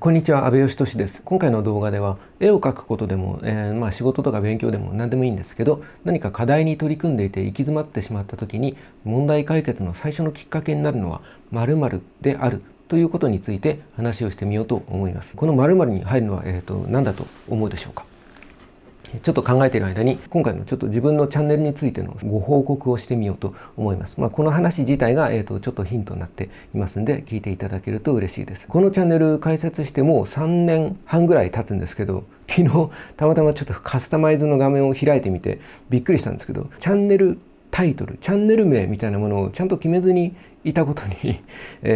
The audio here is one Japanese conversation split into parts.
こんにちは、阿部義俊です。今回の動画では絵を描くことでも、仕事とか勉強でも何でもいいんですけど、何か課題に取り組んでいて行き詰まってしまった時に問題解決の最初のきっかけになるのは〇〇であるということについて話をしてみようと思います。この〇〇に入るのは、何だと思うでしょうか。ちょっと考えている間に今回のちょっと自分のチャンネルについてのご報告をしてみようと思います。この話自体が、ちょっとヒントになっていますんで聞いていただけると嬉しいです。このチャンネル開設してもう3年半ぐらい経つんですけど、昨日たまたまちょっとカスタマイズの画面を開いてみてびっくりしたんですけど、チャンネルタイトル、チャンネル名みたいなものをちゃんと決めずにいたことに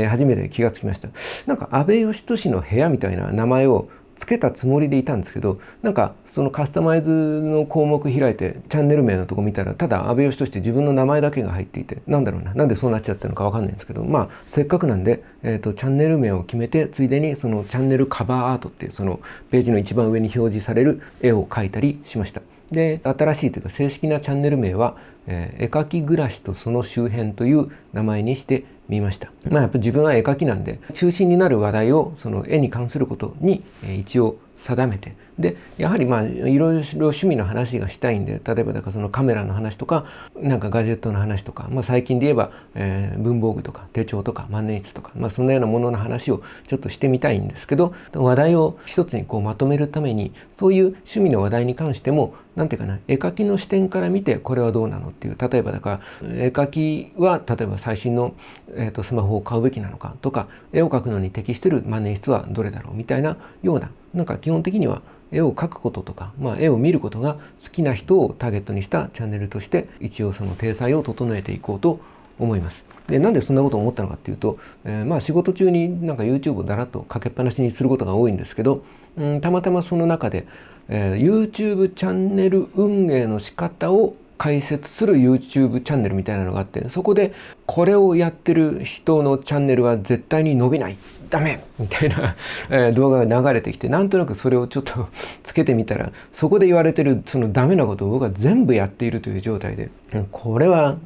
初めて気がつきました。なんか阿部義俊の部屋みたいな名前をつけたつもりでいたんですけど、なんかそのカスタマイズの項目開いてチャンネル名のとこ見たら、ただ阿部義俊って自分の名前だけが入っていて、なんでそうなっちゃってるのかわかんないんですけど、せっかくなんで、チャンネル名を決めて、ついでにそのチャンネルカバーアートっていうそのページの一番上に表示される絵を描いたりしました。で、新しいというか正式なチャンネル名は、絵描き暮らしとその周辺という名前にしてみました。やっぱ自分は絵描きなんで、中心になる話題をその絵に関することに一応定めて、でやはりいろいろ趣味の話がしたいんで、例えばだからそのカメラの話とか、なんかガジェットの話とか、最近で言えば、文房具とか手帳とか万年筆とか、そんなようなものの話をちょっとしてみたいんですけど、話題を一つにこうまとめるために、そういう趣味の話題に関してもなんていうかな、絵描きの視点から見てこれはどうなのっていう、例えばだから絵描きは例えば最新の、スマホを買うべきなのかとか、絵を描くのに適している万年筆はどれだろうみたいなような、なんか基本的には絵を描くこととか、絵を見ることが好きな人をターゲットにしたチャンネルとして一応その体裁を整えていこうと思います。で、なんでそんなことを思ったのかっていうと、仕事中になんか YouTube をだらっとかけっぱなしにすることが多いんですけど、たまたまその中で、YouTube チャンネル運営の仕方を解説する YouTube チャンネルみたいなのがあって、そこでこれをやってる人のチャンネルは絶対に伸びない、ダメみたいな動画が流れてきて、なんとなくそれをちょっとつけてみたら、そこで言われてるそのダメなことを僕は全部やっているという状態で、これは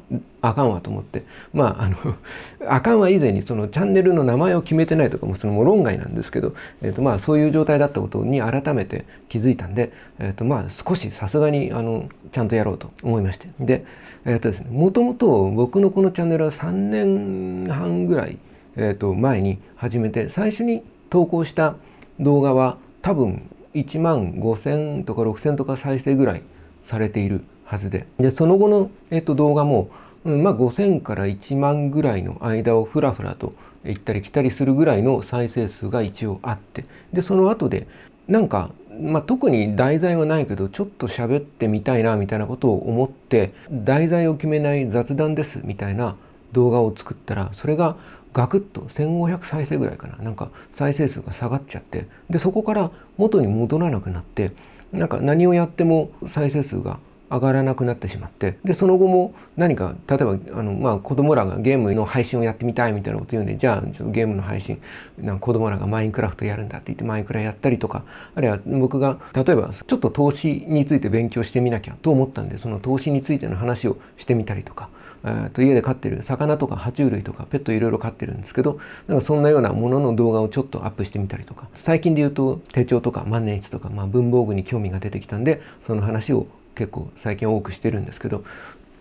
あかんわと思って、あかんは以前にそのチャンネルの名前を決めてないとかもそのも論外なんですけど、そういう状態だったことに改めて気づいたんで、少しさすがにちゃんとやろうと思いまして、で、ですね、もともと僕のこのチャンネルは3年半ぐらい、前に始めて、最初に投稿した動画は多分1万5000とか6000とか再生ぐらいされているはずで、その後の、動画も、5000から1万ぐらいの間をふらふらと行ったり来たりするぐらいの再生数が一応あって、でその後でなんか、特に題材はないけどちょっと喋ってみたいなみたいなことを思って、題材を決めない雑談ですみたいな動画を作ったら、それがガクッと1500再生ぐらいかな、なんか再生数が下がっちゃって、でそこから元に戻らなくなって、なんか何をやっても再生数が上がらなくなってしまって、でその後も何か例えば子供らがゲームの配信をやってみたいみたいなこと言うんで、じゃあちょっとゲームの配信、なんか子供らがマインクラフトやるんだって言ってマインクラやったりとか、あるいは僕が例えばちょっと投資について勉強してみなきゃと思ったんで、その投資についての話をしてみたりとか、家で飼ってる魚とか爬虫類とかペットいろいろ飼ってるんですけど、なんかそんなようなものの動画をちょっとアップしてみたりとか、最近で言うと手帳とか万年筆とか、文房具に興味が出てきたんで、その話を結構最近多くしてるんですけど、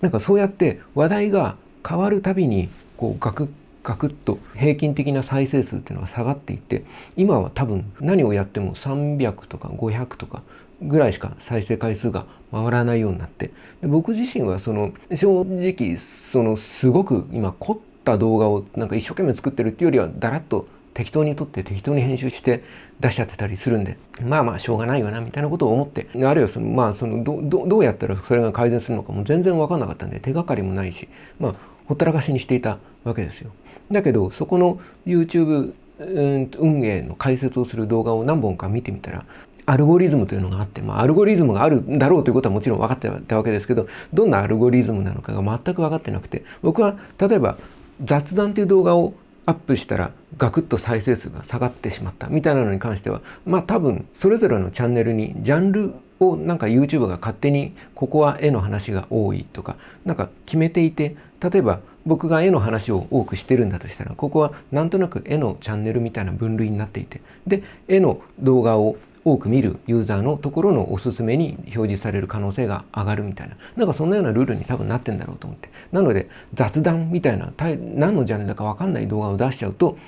なんかそうやって話題が変わるたびにこうガクッと平均的な再生数っていうのが下がっていって、今は多分何をやっても300とか500とかぐらいしか再生回数が回らないようになって、で僕自身はその正直そのすごく今凝った動画をなんか一生懸命作ってるっていうよりは、だらっと適当に撮って適当に編集して出しちゃってたりするんで、しょうがないよなみたいなことを思って、あるいはどうやったらそれが改善するのかも全然分かんなかったんで、手がかりもないし、ほったらかしにしていたわけですよ。だけどそこの YouTube 運営の解説をする動画を何本か見てみたら、アルゴリズムというのがあって、アルゴリズムがあるんだろうということはもちろん分かってたわけですけど、どんなアルゴリズムなのかが全く分かってなくて、僕は例えば雑談という動画をアップしたらガクッと再生数が下がってしまったみたいなのに関しては、多分それぞれのチャンネルにジャンルをなんか YouTube が勝手にここは絵の話が多いとかなんか決めていて、例えば僕が絵の話を多くしてるんだとしたら、ここはなんとなく絵のチャンネルみたいな分類になっていて、で絵の動画を多く見るユーザーのところのおすすめに表示される可能性が上がるみたいな、なんかそんなようなルールに多分なってんだろうと思って、なので雑談みたいな何のジャンルだか分かんない動画を出しちゃうと、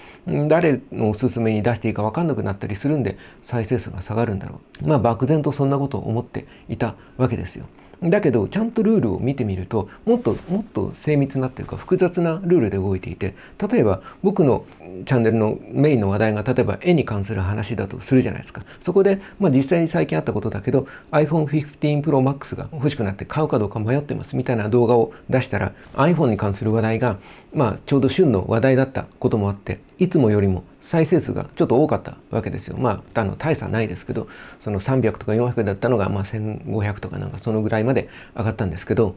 誰のおすすめに出していいか分かんなくなったりするんで再生数が下がるんだろう。漠然とそんなことを思っていたわけですよ。だけどちゃんとルールを見てみるともっと精密なっていうか複雑なルールで動いていて、例えば僕のチャンネルのメインの話題が例えば絵に関する話だとするじゃないですか。そこで、実際に最近あったことだけど iPhone 15 Pro Max が欲しくなって買うかどうか迷ってますみたいな動画を出したら iPhone に関する話題がちょうど旬の話題だったこともあって、いつもよりも再生数がちょっと多かったわけですよ。大差ないですけど、その300とか400だったのが1500とかなんかそのぐらいまで上がったんですけど、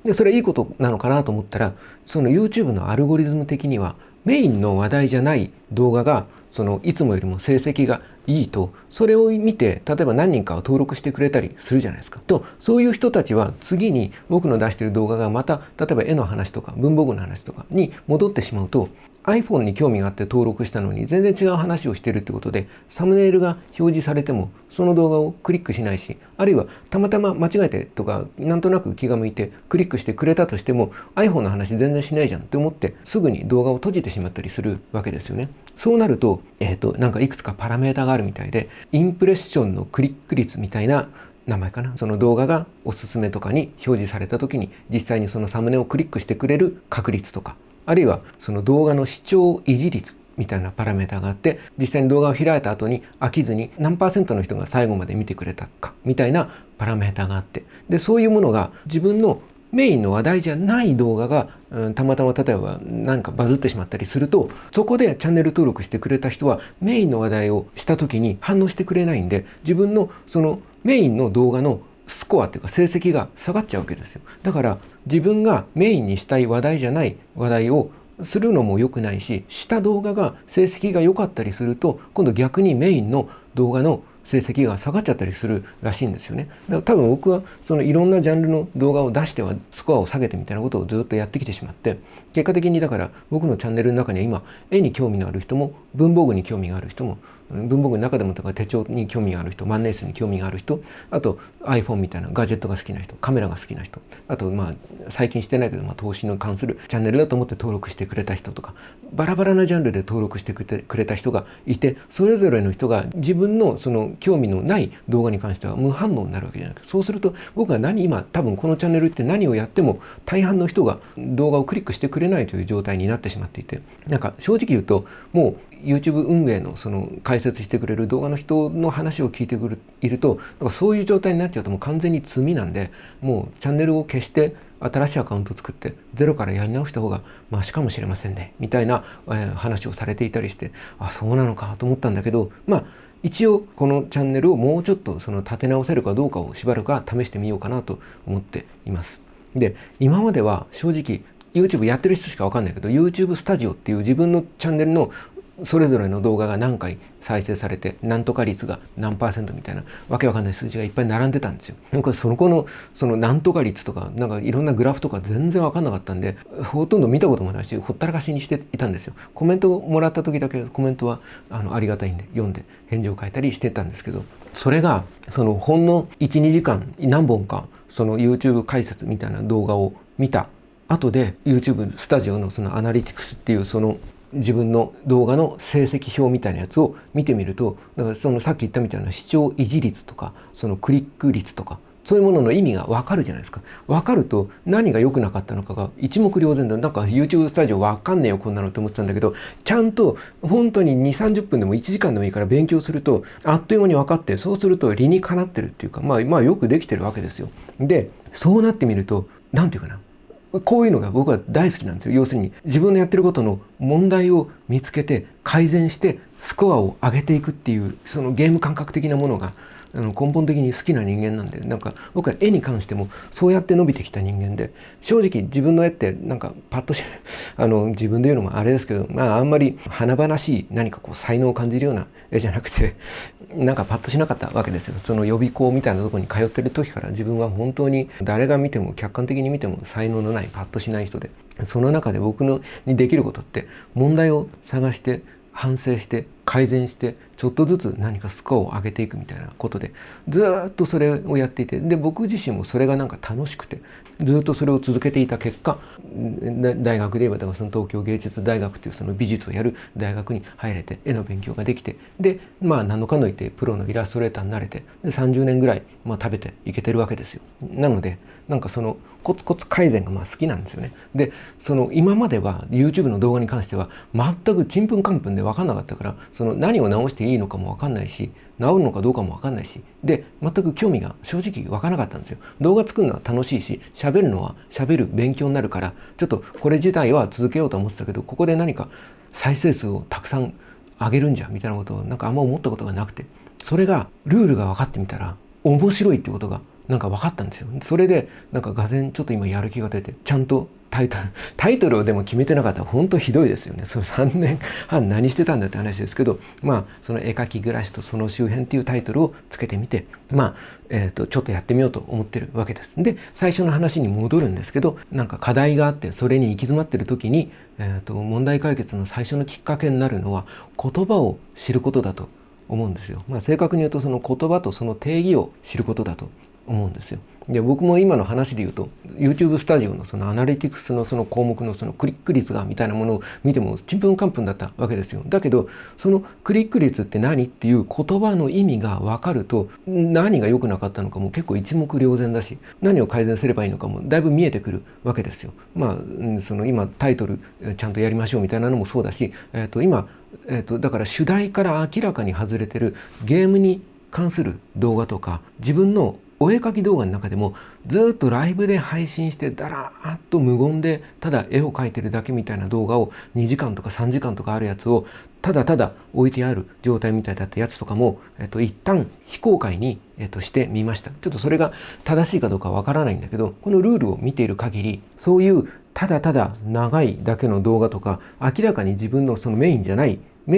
でそれいいことなのかなと思ったら、その YouTube のアルゴリズム的にはメインの話題じゃない動画がそのいつもよりも成績がいいと、それを見て例えば何人かを登録してくれたりするじゃないですか。そういう人たちは次に僕の出している動画がまた例えば絵の話とか文房具の話とかに戻ってしまうと、 iPhone に興味があって登録したのに全然違う話をしてるってことで、サムネイルが表示されてもその動画をクリックしないし、あるいはたまたま間違えてとかなんとなく気が向いてクリックしてくれたとしても iPhone の話全然しないじゃんって思ってすぐに動画を閉じてしまったりするわけですよね。そうなると、なんかいくつかパラメータがあるみたいで、インプレッションのクリック率みたいな名前かな、その動画がおすすめとかに表示された時に実際にそのサムネをクリックしてくれる確率とか、あるいはその動画の視聴維持率みたいなパラメータがあって、実際に動画を開いた後に飽きずに何%の人が最後まで見てくれたかみたいなパラメータがあって、でそういうものが自分のメインの話題じゃない動画が、たまたま例えば何かバズってしまったりすると、そこでチャンネル登録してくれた人はメインの話題をした時に反応してくれないんで、自分のそのメインの動画のスコアっていうか成績が下がっちゃうわけですよ。だから自分がメインにしたい話題じゃない話題をするのも良くないし、した動画が成績が良かったりすると今度逆にメインの動画の成績が下がっちゃったりするらしいんですよね。だから多分僕はそのいろんなジャンルの動画を出してはスコアを下げてみたいなことをずっとやってきてしまって、結果的にだから僕のチャンネルの中には今絵に興味のある人も文房具に興味がある人も、文房具の中でもとか手帳に興味がある人、万年筆に興味がある人、あと iPhone みたいなガジェットが好きな人、カメラが好きな人、あと最近してないけど投資に関するチャンネルだと思って登録してくれた人とか、バラバラなジャンルで登録してくれた人がいて、それぞれの人が自分のその興味のない動画に関しては無反応になるわけじゃないか。そうすると僕は今多分このチャンネルって何をやっても大半の人が動画をクリックしてくれないという状態になってしまっていて、なんか正直言うともう YouTube 運営のその解説してくれる動画の人の話を聞いていると、なんかそういう状態になっちゃうともう完全に罪なんで、もうチャンネルを消して新しいアカウントを作ってゼロからやり直した方がマシかもしれませんねみたいな、話をされていたりして、そうなのかと思ったんだけど、一応このチャンネルをもうちょっとその立て直せるかどうかをしばらくは試してみようかなと思っています。で今までは正直 YouTube やってる人しか分かんないけど YouTube スタジオっていう自分のチャンネルのそれぞれの動画が何回再生されて何とか率が何%みたいなわけわかんない数字がいっぱい並んでたんですよ。なんかその子のその何とか率とかなんかいろんなグラフとか全然わかんなかったんで、ほとんど見たこともないしほったらかしにしていたんですよ。コメントをもらった時だけコメントはありがたいんで読んで返事を書いたりしてたんですけど、それがそのほんの 1,2 時間何本かその YouTube 解説みたいな動画を見た後で YouTube スタジオのそのアナリティクスっていうその自分の動画の成績表みたいなやつを見てみると、だからそのさっき言ったみたいな視聴維持率とかそのクリック率とかそういうものの意味が分かるじゃないですか。分かると何が良くなかったのかが一目瞭然だ。なんか YouTube スタジオ分かんねえよこんなのって思ってたんだけど、ちゃんと本当に 2,30 分でも1時間でもいいから勉強するとあっという間に分かって、そうすると理にかなってるっていうかよくできてるわけですよ。でそうなってみるとなんていうかな、こういうのが僕は大好きなんですよ。要するに自分のやってることの問題を見つけて改善してスコアを上げていくっていうそのゲーム感覚的なものが根本的に好きな人間なんで、なんか僕は絵に関してもそうやって伸びてきた人間で、正直自分の絵ってなんかパッとし自分で言うのもあれですけど、あんまり華々しい何かこう才能を感じるような絵じゃなくて、なんかパッとしなかったわけですよ。その予備校みたいなところに通ってる時から自分は本当に誰が見ても客観的に見ても才能のないパッとしない人で、その中で僕にできることって問題を探して反省して改善してちょっとずつ何かスコアを上げていくみたいなことでずっとそれをやっていて、で僕自身もそれがなんか楽しくてずっとそれを続けていた結果、大学で言えばその東京芸術大学というその美術をやる大学に入れて絵の勉強ができて、で何のかの言ってプロのイラストレーターになれて、で30年ぐらい食べていけてるわけですよ。なのでなんかそのコツコツ改善が好きなんですよね。でその今までは YouTube の動画に関しては全くちんぷんかんぷんで分かんなかったから、その何を直していいのかも分かんないし、治るのかどうかも分かんないし、で全く興味が正直分からなかったんですよ。動画作るのは楽しいし、喋るのは喋る勉強になるから、ちょっとこれ自体は続けようと思ってたけど、ここで何か再生数をたくさん上げるんじゃみたいなことをなんかあんま思ったことがなくて、それがルールが分かってみたら面白いってことがなんか分かったんですよ。それでなんかがぜんちょっと今やる気が出て、ちゃんとタイトルをでも決めてなかったら本当ひどいですよね。その3年半何してたんだって話ですけど、その絵描き暮らしとその周辺っていうタイトルをつけてみて、ちょっとやってみようと思ってるわけです。で最初の話に戻るんですけど、なんか課題があってそれに行き詰まってる時に、問題解決の最初のきっかけになるのは言葉を知ることだと思うんですよ。正確に言うとその言葉とその定義を知ることだと思うんですよ。で僕も今の話で言うと YouTube スタジオのそのアナリティクスのその項目のそのクリック率がみたいなものを見てもちんぷんかんぷんだったわけですよ。だけどそのクリック率って何っていう言葉の意味が分かると、何が良くなかったのかも結構一目瞭然だし、何を改善すればいいのかもだいぶ見えてくるわけですよ。その今タイトルちゃんとやりましょうみたいなのもそうだし、今だから主題から明らかに外れてるゲームに関する動画とか、自分のお絵描き動画の中でもずっとライブで配信してだらーっと無言でただ絵を描いてるだけみたいな動画を2時間とか3時間とかあるやつをただただ置いてある状態みたいだったやつとかも、一旦非公開に、してみました。ちょっとそれが正しいかどうかわからないんだけど、このルールを見ている限りそういうただただ長いだけの動画とか、明らかに自分のそのメイ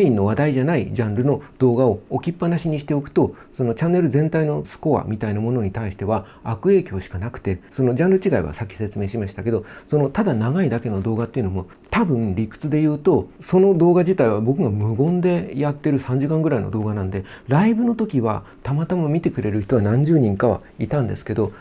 ンの話題じゃないジャンルの動画を置きっぱなしにしておくと、そのチャンネル全体のスコアみたいなものに対しては悪影響しかなくて、そのジャンル違いはさっき説明しましたけど、そのただ長いだけの動画っていうのも多分理屈で言うと、その動画自体は僕が無言でやってる3時間ぐらいの動画なんで、ライブの時はたまたま見てくれる人は何十人かはいたんですけど、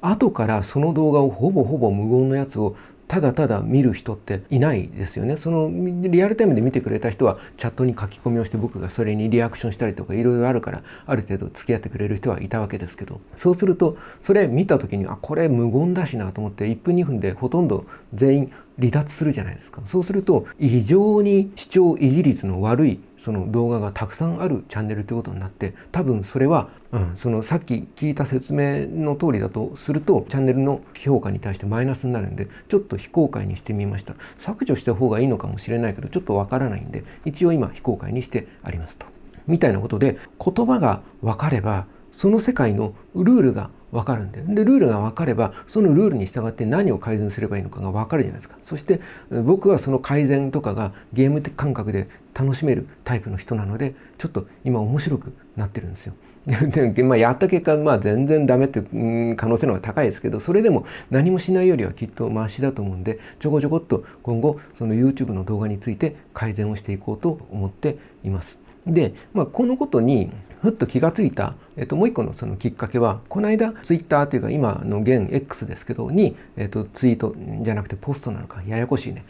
後からその動画をほぼ無言のやつをただただ見る人っていないですよね。そのリアルタイムで見てくれた人はチャットに書き込みをして僕がそれにリアクションしたりとかいろいろあるから、ある程度付き合ってくれる人はいたわけですけど、そうするとそれ見た時にこれ無言だしなと思って1分2分でほとんど全員離脱するじゃないですか。そうすると異常に視聴維持率の悪いその動画がたくさんあるチャンネルということになって、多分それは、そのさっき聞いた説明の通りだとするとチャンネルの評価に対してマイナスになるんで、ちょっと非公開にしてみました。削除した方がいいのかもしれないけどちょっとわからないんで、一応今非公開にしてありますと。みたいなことで、言葉が分かればその世界のルールが分かるんで、ルールが分かればそのルールに従って何を改善すればいいのかが分かるじゃないですか。そして僕はその改善とかがゲーム感覚で楽しめるタイプの人なので、ちょっと今面白くなってるんですよ。でやった結果、全然ダメっていう可能性の方が高いですけど、それでも何もしないよりはきっとマシだと思うんで、ちょこちょこっと今後その YouTube の動画について改善をしていこうと思っています。で、このことにふっと気がついた、もう一個のそのきっかけは、この間ツイッターというか今の現 X ですけどに、ツイートじゃなくてポストなのかややこしいね、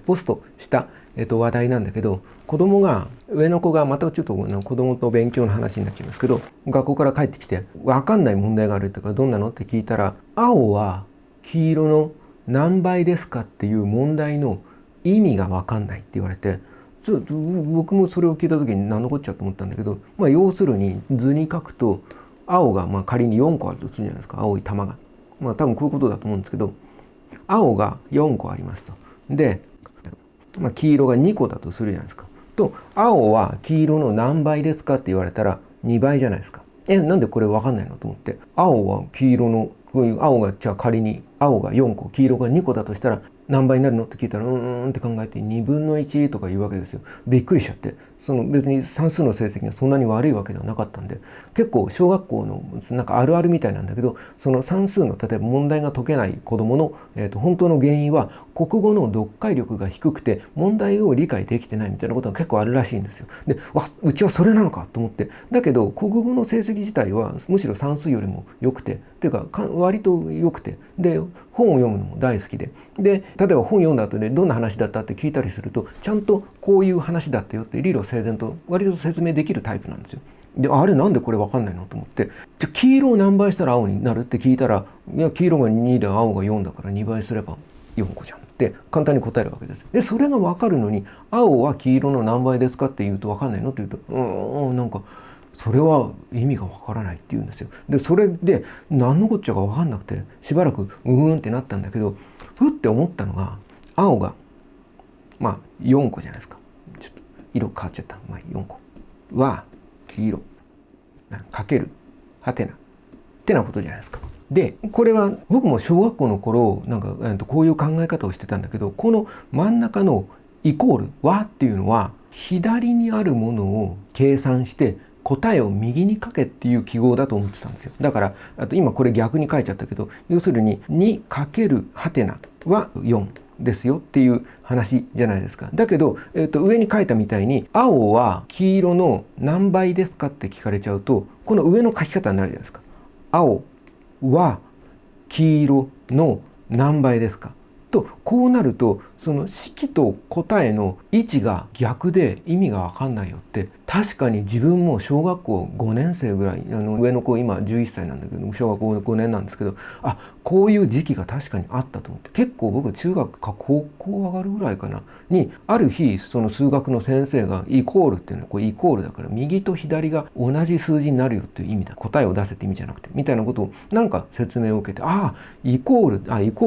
ポストした、話題なんだけど、上の子がまたちょっと子供と勉強の話になっちゃいますけど、学校から帰ってきて分かんない問題があるっていうか、どんなのって聞いたら、青は黄色の何倍ですかっていう問題の意味が分かんないって言われて、僕もそれを聞いた時に何のこっちゃと思ったんだけど、要するに図に書くと青が仮に4個あるとするじゃないですか、青い玉が。多分こういうことだと思うんですけど、青が4個ありますと。で、黄色が2個だとするじゃないですか。と青は黄色の何倍ですかって言われたら2倍じゃないですか。なんでこれ分かんないのと思って、青は黄色のこういう青がじゃあ仮に青が4個黄色が2個だとしたら何倍になるのって聞いたらって考えて2分の1とか言うわけですよ。びっくりしちゃって、別に算数の成績がそんなに悪いわけではなかったんで、結構小学校のなんかあるあるみたいなんだけど、その算数の例えば問題が解けない子どもの、本当の原因は国語の読解力が低くて問題を理解できてないみたいなことが結構あるらしいんですよ。で、うちはそれなのかと思って、だけど国語の成績自体はむしろ算数よりも良くてっていうか割と良くて、で本を読むのも大好きで、例えば本読んだ後でどんな話だったって聞いたりすると、ちゃんとこういう話だったよって理路整然と割と説明できるタイプなんですよ。で、あれなんでこれ分かんないのと思って、じゃあ黄色を何倍したら青になるって聞いたら、いや黄色が2で青が4だから2倍すれば4個じゃんって簡単に答えるわけです。でそれが分かるのに、青は黄色の何倍ですかって言うと分かんないのって言うと、なんかそれは意味がわからないって言うんですよ。でそれで何のこっちゃか分かんなくてしばらくってなったんだけど、ふって思ったのが、青が4個じゃないですか。ちょっと色変わっちゃった。4個は黄色かけるはてなってなことじゃないですか。でこれは僕も小学校の頃なんか、こういう考え方をしてたんだけど、この真ん中のイコールはっていうのは左にあるものを計算して答えを右に書けっていう記号だと思ってたんですよ。だから今これ逆に書いちゃったけど、要するに2かけるはてなは4ですよっていう話じゃないですか。だけど、上に書いたみたいに青は黄色の何倍ですかって聞かれちゃうと、この上の書き方になるじゃないですか。青は黄色の何倍ですかと、こうなるとその式と答えの位置が逆で意味が分かんないよって、確かに自分も小学校5年生ぐらい、上の子今11歳なんだけど小学校5年なんですけど、こういう時期が確かにあったと思って、結構僕中学か高校上がるぐらいかなに、ある日その数学の先生がイコールっていうのはこれイコールだから右と左が同じ数字になるよっていう意味だ、答えを出せって意味じゃなくてみたいなことをなんか説明を受けて、イコー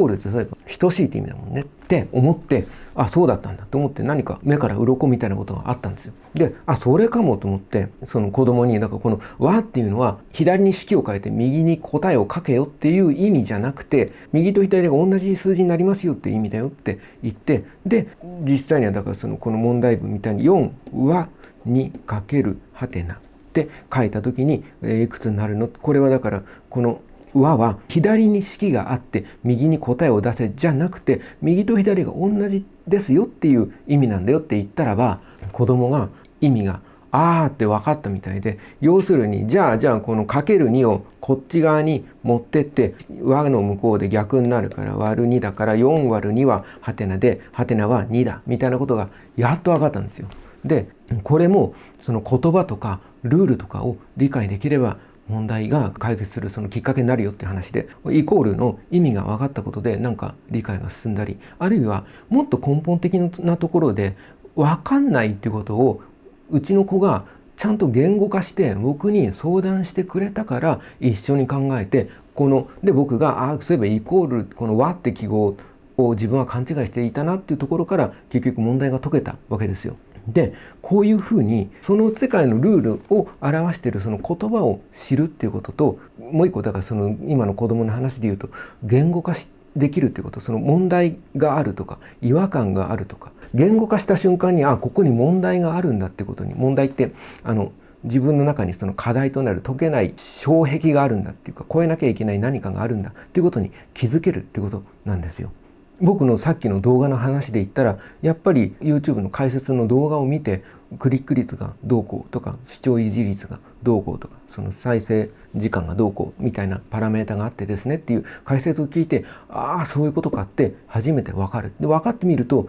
ルって例えば等しいって意味だもんねって思って、そうだったんだと思って、何か目から鱗みたいなことがあったんですよ。でそれかもと思って、その子供にだからこの和っていうのは左に式を変えて右に答えを書けよっていう意味じゃなくて、右と左が同じ数字になりますよっていう意味だよって言って、で実際にはだからこの問題文みたいに4は2かけるはてなって書いた時に、いくつになるの、これはだからこの和は左に式があって右に答えを出せじゃなくて、右と左が同じですよっていう意味なんだよって言ったらば、子供が意味がって分かったみたいで、要するにじゃあこのかける2をこっち側に持ってって和の向こうで逆になるから割る2だから、4割る2ははてなではてなは2だみたいなことがやっと分かったんですよ。でこれもその言葉とかルールとかを理解できれば問題が解決するそのきっかけになるよって話で、イコールの意味が分かったことでなんか理解が進んだり、あるいはもっと根本的なところで分かんないっていうことをうちの子がちゃんと言語化して僕に相談してくれたから、一緒に考えてで僕がそういえばイコールこの和って記号を自分は勘違いしていたなっていうところから結局問題が解けたわけですよ。でこういうふうにその世界のルールを表しているその言葉を知るっていうことと、もう一個だからその今の子供の話で言うと言語化できるっていうこと、その問題があるとか違和感があるとか言語化した瞬間にここに問題があるんだってことに、問題って自分の中にその課題となる解けない障壁があるんだっていうか、越えなきゃいけない何かがあるんだっていうことに気づけるってことなんですよ。僕のさっきの動画の話で言ったら、やっぱり YouTube の解説の動画を見てクリック率がどうこうとか視聴維持率がどうこうとかその再生時間がどうこうみたいなパラメータがあってですねっていう解説を聞いて、そういうことかって初めて分かる。で分かってみると、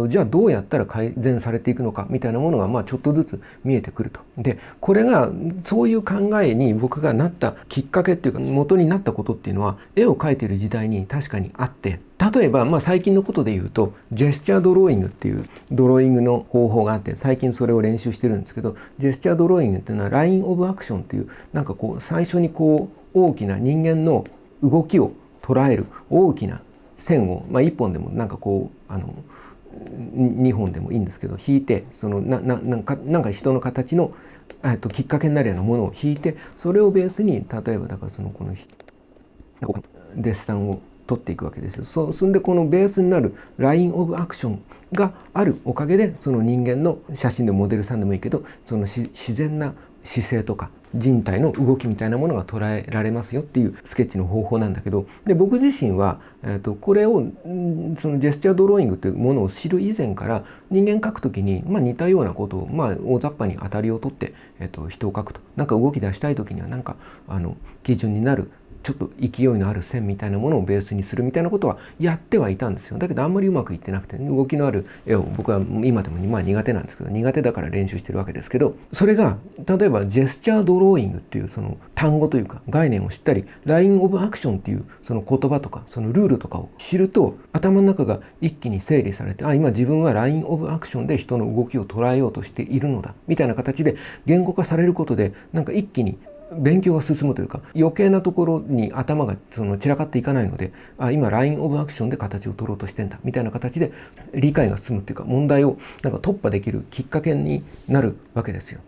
じゃあどうやったら改善されていくのかみたいなものがちょっとずつ見えてくると。でこれがそういう考えに僕がなったきっかけっていうか元になったことっていうのは、絵を描いている時代に確かにあって、例えば最近のことで言うとジェスチャードローイングっていうドローイングの方法があって、最近それを練習してるんですけど、ジェスチャードローイングっていうのはラインオブアクションっていう、なんか最初に大きな人間の動きを捉える大きな線を、一本でもなんか2本でもいいんですけど引いて、そのなんか人の形のきっかけになるようなものを引いて、それをベースに例えばだからこのデッサンを取っていくわけですよ。そんでこのベースになるラインオブアクションがあるおかげで、その人間の写真でモデルさんでもいいけど、その自然な姿勢とか人体の動きみたいなものが捉えられますよっていうスケッチの方法なんだけど、で僕自身は、これをそのジェスチャードローイングというものを知る以前から人間描くときに、似たようなことを、大雑把に当たりを取って、人を描くと、なんか動き出したいときにはなんか基準になるちょっと勢いのある線みたいなものをベースにするみたいなことはやってはいたんですよ。だけどあんまりうまくいってなくて、動きのある絵を僕は今でも苦手なんですけど、苦手だから練習してるわけですけど、それが例えばジェスチャードローイングっていうその単語というか概念を知ったり、ラインオブアクションっていうその言葉とかそのルールとかを知ると、頭の中が一気に整理されて、今自分はラインオブアクションで人の動きを捉えようとしているのだみたいな形で言語化されることで、なんか一気に勉強が進むというか、余計なところに頭が散らかっていかないので、今ラインオブアクションで形を取ろうとしてんだみたいな形で理解が進むっていうか、問題をなんか突破できるきっかけになるわけですよ。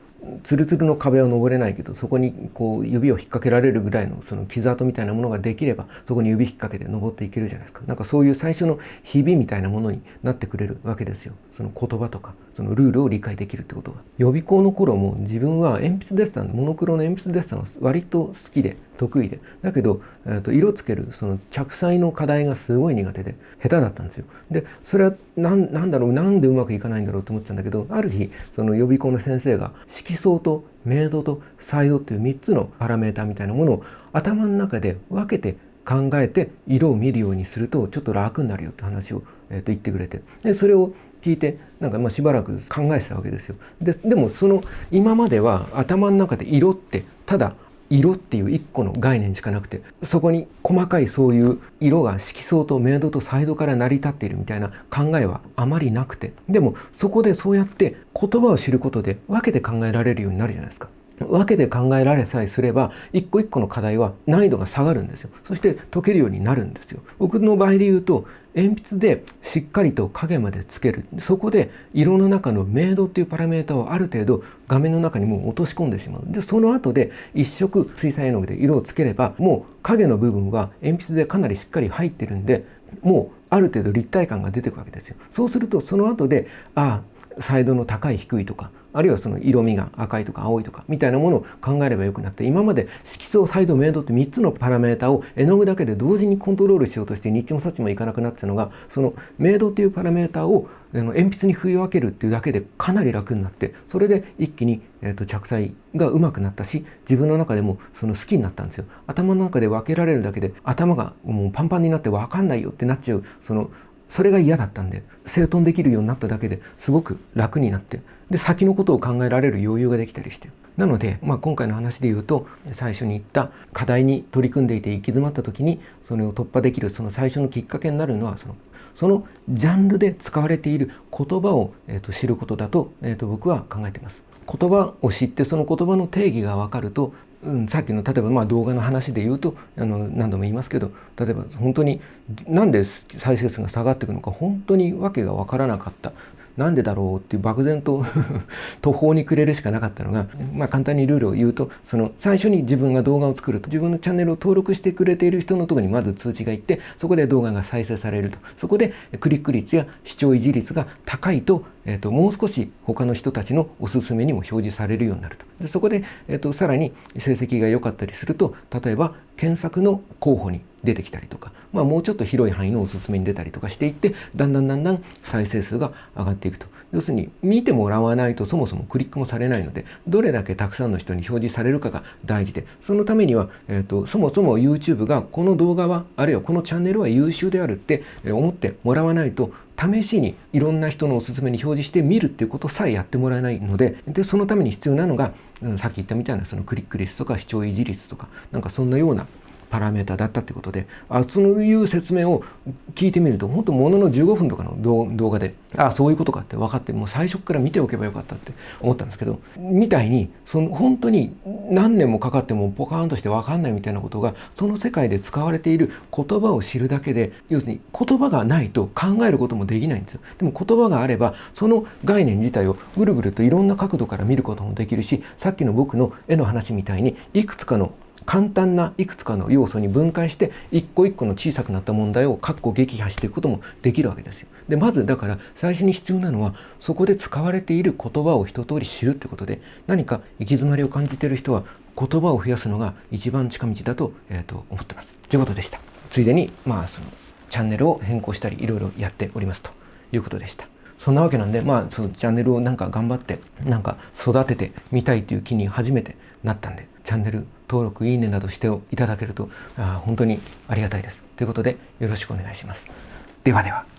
ツルツルの壁は登れないけど、そこにこう指を引っ掛けられるぐらいのその傷跡みたいなものができれば、そこに指引っ掛けて登っていけるじゃないですか。なんかそういう最初のひびみたいなものになってくれるわけですよ。その言葉とかそのルールを理解できるってことが。予備校の頃も自分は鉛筆デッサン、モノクロの鉛筆デッサンは割と好きで得意で、だけど、色つけるその着彩の課題がすごい苦手で下手だったんですよ。でそれはなんだろう、なんでうまくいかないんだろうと思ってたんだけど、ある日その予備校の先生が色相と明度と彩度っていう3つのパラメータみたいなものを頭の中で分けて考えて色を見るようにするとちょっと楽になるよって話を、言ってくれて、でそれを聞いてなんかしばらく考えてたわけですよ。でもその今までは頭の中で色ってただ色っていう一個の概念しかなくて、そこに細かいそういう色が色相と明度と彩度から成り立っているみたいな考えはあまりなくて、でもそこでそうやって言葉を知ることで分けて考えられるようになるじゃないですか。分けて考えられさえすれば一個一個の課題は難易度が下がるんですよ。そして解けるようになるんですよ。僕の場合で言うと、鉛筆でしっかりと影までつける、そこで色の中の明度っていうパラメータをある程度画面の中にもう落とし込んでしまう。でその後で一色水彩絵の具で色をつければ、もう影の部分は鉛筆でかなりしっかり入ってるんで、もうある程度立体感が出てくるわけですよ。そうするとその後で彩度の高い低いとか、あるいはその色味が赤いとか青いとかみたいなものを考えればよくなって、今まで色相彩度明度って3つのパラメータを絵の具だけで同時にコントロールしようとしてニッチもサッチもいかなくなってたのが、その明度っていうパラメータを鉛筆に振り分けるっていうだけでかなり楽になって、それで一気に、着彩が上手くなったし、自分の中でもその好きになったんですよ。頭の中で分けられるだけで頭がもうパンパンになって分かんないよってなっちゃう、それが嫌だったんで、整頓できるようになっただけですごく楽になって、で先のことを考えられる余裕ができたりして、なので、今回の話で言うと、最初に言った課題に取り組んでいて行き詰まった時にそれを突破できるその最初のきっかけになるのは、そのジャンルで使われている言葉を、知ることだと、僕は考えています。言葉を知ってその言葉の定義が分かると、さっきの例えば動画の話で言うと何度も言いますけど、例えば本当になんで再生数が下がっていくのか本当に訳が分からなかった、なんでだろうっていう漠然と途方に暮れるしかなかったのが、簡単にルールを言うと、最初に自分が動画を作ると、自分のチャンネルを登録してくれている人のところにまず通知がいって、そこで動画が再生されると、そこでクリック率や視聴維持率が高いと、もう少し他の人たちのおすすめにも表示されるようになると。でそこで、さらに成績が良かったりすると、例えば検索の候補に出てきたりとか、もうちょっと広い範囲のおすすめに出たりとかしていって、だんだん再生数が上がっていくと。要するに見てもらわないとそもそもクリックもされないので、どれだけたくさんの人に表示されるかが大事で、そのためには、そもそも YouTube がこの動画はあるいはこのチャンネルは優秀であるって思ってもらわないと、試しにいろんな人のおすすめに表示して見るっていうことさえやってもらえないので、そのために必要なのが、さっき言ったみたいなそのクリック率とか視聴維持率とか、なんかそんなようなパラメータだったってことで、そういう説明を聞いてみると、本当ものの15分とかの動画で、そういうことかって分かって、もう最初から見ておけばよかったって思ったんですけど、みたいに本当に何年もかかってもポカーンとして分かんないみたいなことが、その世界で使われている言葉を知るだけで、要するに言葉がないと考えることもできないんですよ。でも言葉があればその概念自体をぐるぐるといろんな角度から見ることもできるし、さっきの僕の絵の話みたいにいくつかの簡単ないくつかの要素に分解して一個一個の小さくなった問題を撃破していくこともできるわけですよ。でまずだから最初に必要なのは、そこで使われている言葉を一通り知るってことで、何か行き詰まりを感じている人は言葉を増やすのが一番近道だと、思ってます。ということでした。ついでにそのチャンネルを変更したりいろいろやっておりますということでした。そんなわけなんで、そのチャンネルを頑張って育ててみたいという気に初めてなったんで、チャンネル登録いいねなどしていただけると本当にありがたいです。ということでよろしくお願いします。ではでは。